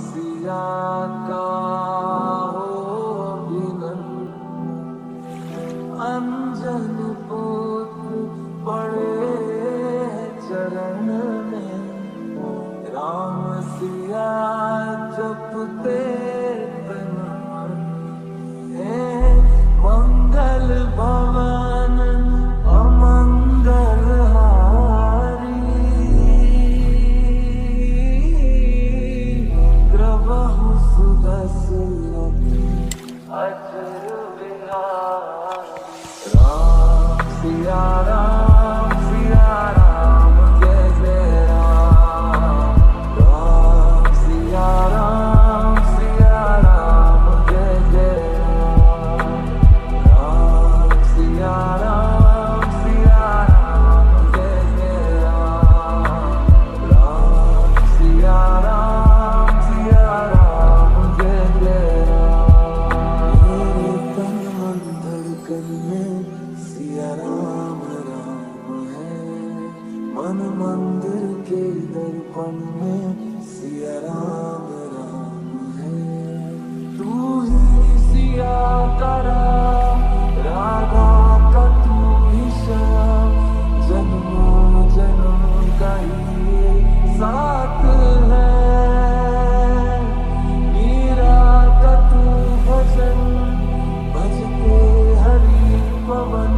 सिया का हो अभिनन, अंजन पुत्र पड़े चरण में, राम सिया जपते तन मन, हे मंगल भवन अमंगल हारी, प्रभु सुदर्शन अचर विहारी। राम सिया राम जय जय राम, राम सिया राम जय जय राम, राम सिया राम जय जय राम, राम सिया राम जय जय राम। मेरे तन मन धड़कन में सिया राम है, मन मंदिर के दर्पण में सिया राम है। तू ही सिया का राम, राधा का तू ही श्याम, जन्मों जन्म का ही साथ है। मीरा का तू भजन भजते हरि पवन,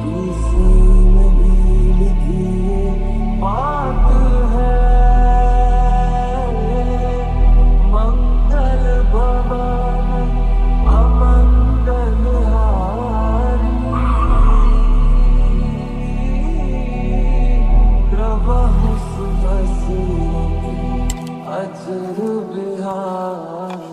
किसी ने भी लिखी ये बात है। मंगल भवन अमंगल हारी, प्रभु सुदर्शन अचर विहारी।